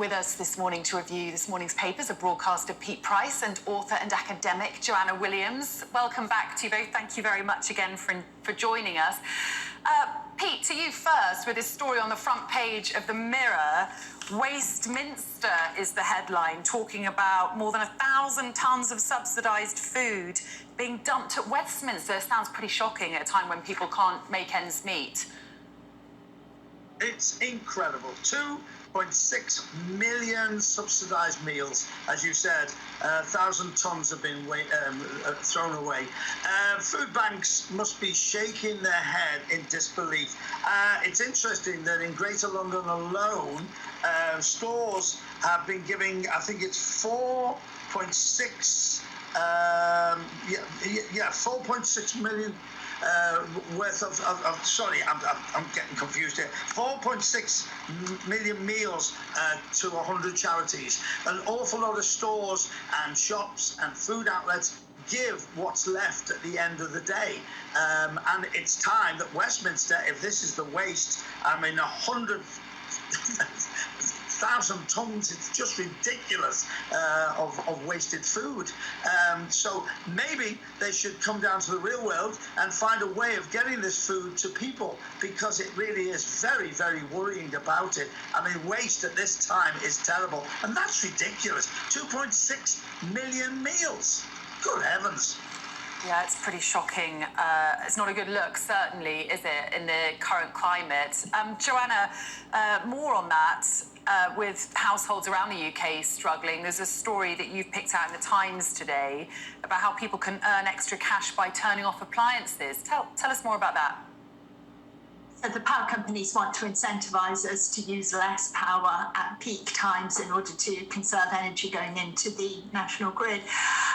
With us this morning to review this morning's papers are broadcaster Pete Price and author and academic Joanna Williams. Welcome back to you both. Thank you very much again for joining us. Pete, to you first with this story on the front page of the Mirror. Westminster is the headline, talking about more than 1,000 tonnes of subsidised food being dumped at Westminster. Sounds pretty shocking at a time when people can't make ends meet. It's incredible. 2.6 million subsidised meals, as you said. 1,000 tonnes have been thrown away. Food banks must be shaking their head in disbelief. It's interesting that in Greater London alone, stores have been giving, I think it's 4.6 4.6 million worth of sorry, I'm getting confused here. 4.6 million meals to 100 charities. An awful lot of stores and shops and food outlets give what's left at the end of the day. And it's time that Westminster, if this is the waste, 100,000 tonnes, it's just ridiculous of wasted food. So maybe they should come down to the real world and find a way of getting this food to people, because it really is very, very worrying about it. Waste at this time is terrible, and that's ridiculous. 2.6 million meals. Good heavens. Yeah, it's pretty shocking. It's not a good look, certainly, is it, in the current climate? Joanna, more on that, with households around the UK struggling. There's a story that you've picked out in the Times today about how people can earn extra cash by turning off appliances. Tell us more about that. So the power companies want to incentivise us to use less power at peak times in order to conserve energy going into the national grid.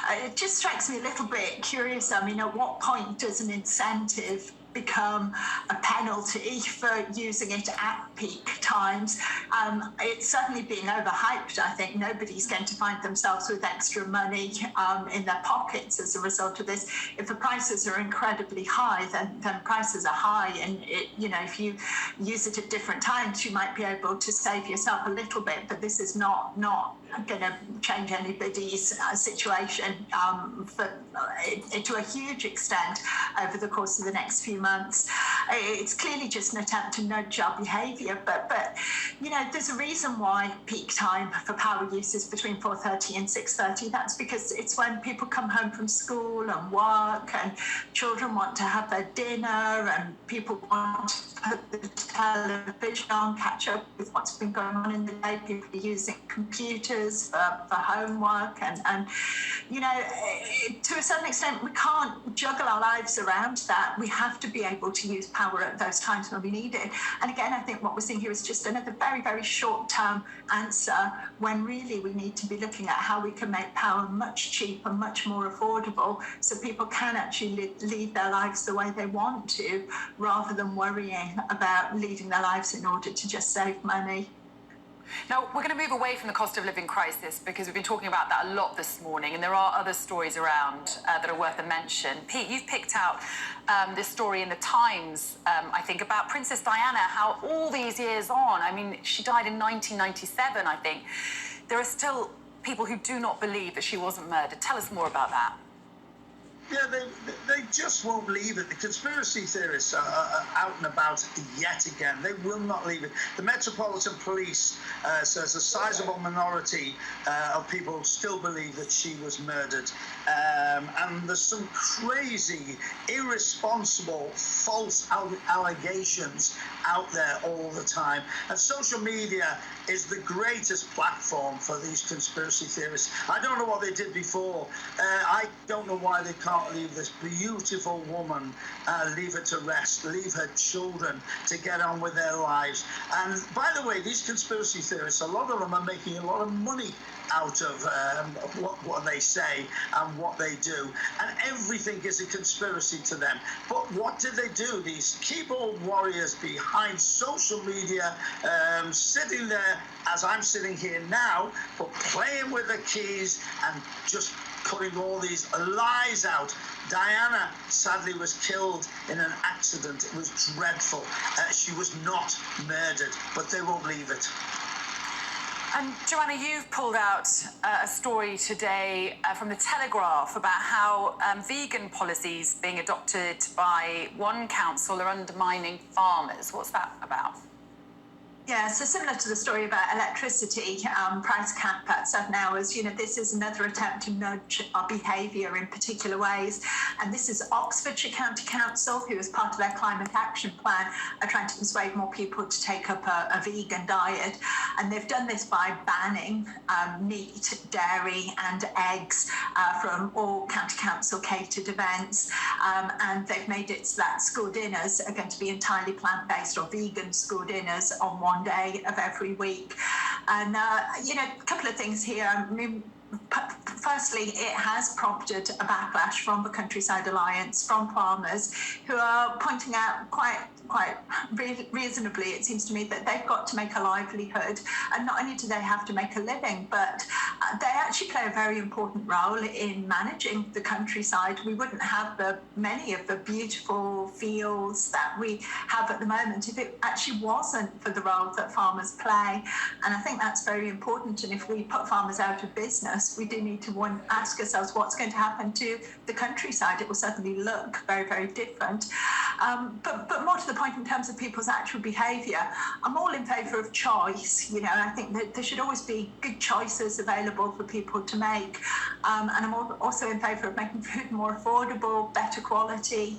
It just strikes me a little bit curious. At what point does an incentive become a penalty for using it at peak times? It's certainly being overhyped. I think nobody's going to find themselves with extra money in their pockets as a result of this. If the prices are incredibly high, then prices are high, and if you use it at different times, you might be able to save yourself a little bit. But this is not going to change anybody's situation to a huge extent over the course of the next few months. It's clearly just an attempt to nudge our behaviour, but there's a reason why peak time for power use is between 4:30 and 6:30. That's because it's when people come home from school and work, and children want to have their dinner, and people want to put the television on, catch up with what's been going on in the day. People are using computers for homework, and to a certain extent we can't juggle our lives around that. We have to be able to use power at those times when we need it. And again, I think what we're seeing here is just another very, very short-term answer, when really we need to be looking at how we can make power much cheaper, much more affordable, so people can actually lead their lives the way they want to, rather than worrying about leading their lives in order to just save money. Now, we're going to move away from the cost of living crisis, because we've been talking about that a lot this morning, and there are other stories around that are worth a mention. Pete, you've picked out this story in the Times, I think, about Princess Diana, how all these years on, she died in 1997, I think. There are still people who do not believe that she wasn't murdered. Tell us more about that. Yeah, they just won't leave it. The conspiracy theorists are out and about yet again. They will not leave it. The Metropolitan Police says a sizable minority of people still believe that she was murdered. And there's some crazy, irresponsible, false allegations out there all the time. And social media is the greatest platform for these conspiracy theorists. I don't know what they did before. I don't know why they can't leave this beautiful woman, leave her to rest, leave her children to get on with their lives. And by the way, these conspiracy theorists, a lot of them are making a lot of money out of what they say and what they do, and everything is a conspiracy to them. But what did they do? These keyboard warriors behind social media, sitting there as I'm sitting here now, but playing with the keys and just putting all these lies out. Diana sadly was killed in an accident. It was dreadful. She was not murdered, but they won't leave it. And Joanna, you've pulled out a story today from the Telegraph about how vegan policies being adopted by one council are undermining farmers. What's that about? Yeah, so similar to the story about electricity price cap at 7 hours, this is another attempt to nudge our behaviour in particular ways. And this is Oxfordshire County Council, who, as part of their climate action plan, are trying to persuade more people to take up a vegan diet. And they've done this by banning meat, dairy and eggs from all county council catered events. And they've made it so that school dinners are going to be entirely plant-based or vegan school dinners on one day of every week. And, a couple of things here. I mean, firstly, it has prompted a backlash from the Countryside Alliance, from farmers who are pointing out quite reasonably, it seems to me, that they've got to make a livelihood. And not only do they have to make a living, but they actually play a very important role in managing the countryside. We wouldn't have many of the beautiful fields that we have at the moment if it actually wasn't for the role that farmers play. And I think that's very important. And if we put farmers out of business, we do need to ask ourselves what's going to happen to the countryside. It will certainly look very, very different. But more to the point, in terms of people's actual behaviour, I'm all in favour of choice. I think that there should always be good choices available for people to make. And I'm also in favour of making food more affordable, better quality.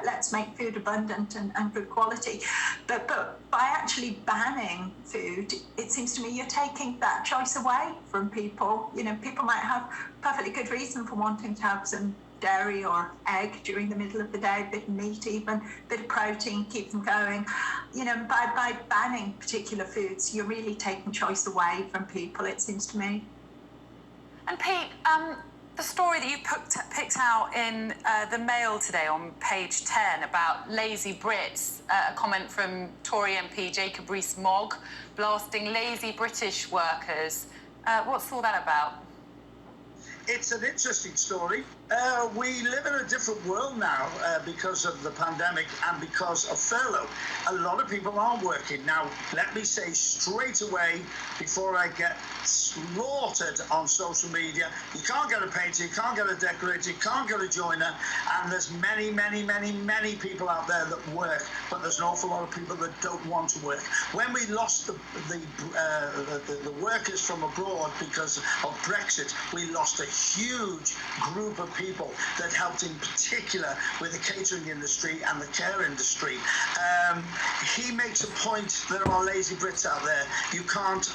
Let's make food abundant and good quality. But by actually banning food, it seems to me you're taking that choice away from people. People might have perfectly good reason for wanting to have some dairy or egg during the middle of the day, a bit of meat even, a bit of protein, keep them going. By banning particular foods, you're really taking choice away from people, it seems to me. And Pete, the story that you picked out in the Mail today on page 10 about lazy Brits, a comment from Tory MP Jacob Rees-Mogg blasting lazy British workers. What's all that about? It's an interesting story. We live in a different world now because of the pandemic and because of furlough. A lot of people aren't working. Now, let me say straight away, before I get slaughtered on social media, you can't get a painter, you can't get a decorator, you can't get a joiner, and there's many people out there that work, but there's an awful lot of people that don't want to work. When we lost the workers from abroad because of Brexit, we lost a huge group of people that helped in particular with the catering industry and the care industry. He makes a point, there are lazy Brits out there. You can't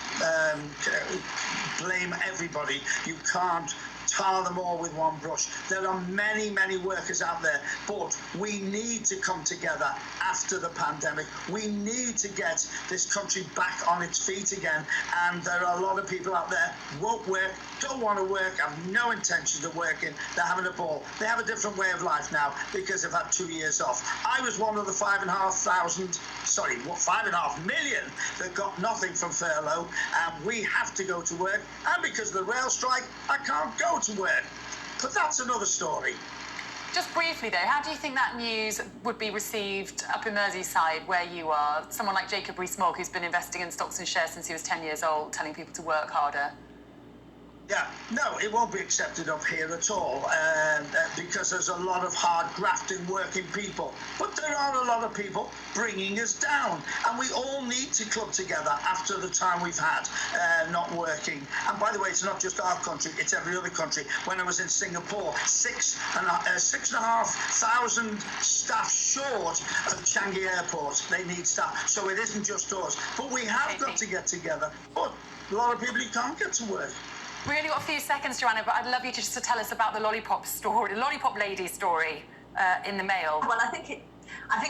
blame everybody. You can't tar them all with one brush. There are many workers out there, but we need to come together after the pandemic. We need to get this country back on its feet again, and there are a lot of people out there won't work, don't want to work, have no intention of working. They're having a ball. They have a different way of life now because they've had 2 years off. I was one of the 5.5 million that got nothing from furlough, and we have to go to work, and because of the rail strike, I can't go to work. But that's another story. Just briefly though, how do you think that news would be received up in Merseyside where you are? Someone like Jacob Rees-Mogg, who's been investing in stocks and shares since he was 10 years old, telling people to work harder. Yeah, no, it won't be accepted up here at all because there's a lot of hard grafting working people. But there are a lot of people bringing us down, and we all need to club together after the time we've had not working. And by the way, it's not just our country, it's every other country. When I was in Singapore, 6,500 staff short of Changi Airport. They need staff, so it isn't just us. But we have got to get together. But a lot of people, you can't get to work. We only got a few seconds, Joanna, but I'd love you just to tell us about the lollipop story, the lollipop lady story in the Mail. Well, I think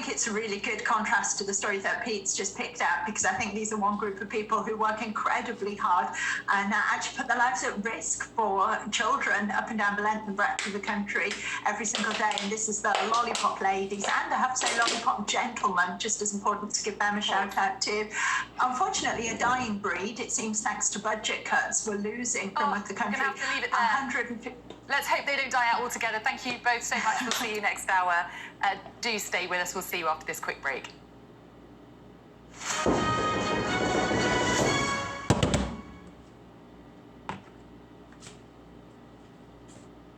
it's a really good contrast to the story that Pete's just picked out, because I think these are one group of people who work incredibly hard and actually put their lives at risk for children up and down the length and breadth of the country every single day. And this is the lollipop ladies, and I have to say lollipop gentlemen, just as important to give them a shout out too. Unfortunately, a dying breed, it seems, thanks to budget cuts, we're losing from the country. We're going to have to leave it there. 150. Let's hope they don't die out altogether. Thank you both so much. We'll see you next hour. Do stay with us. We'll see you after this quick break.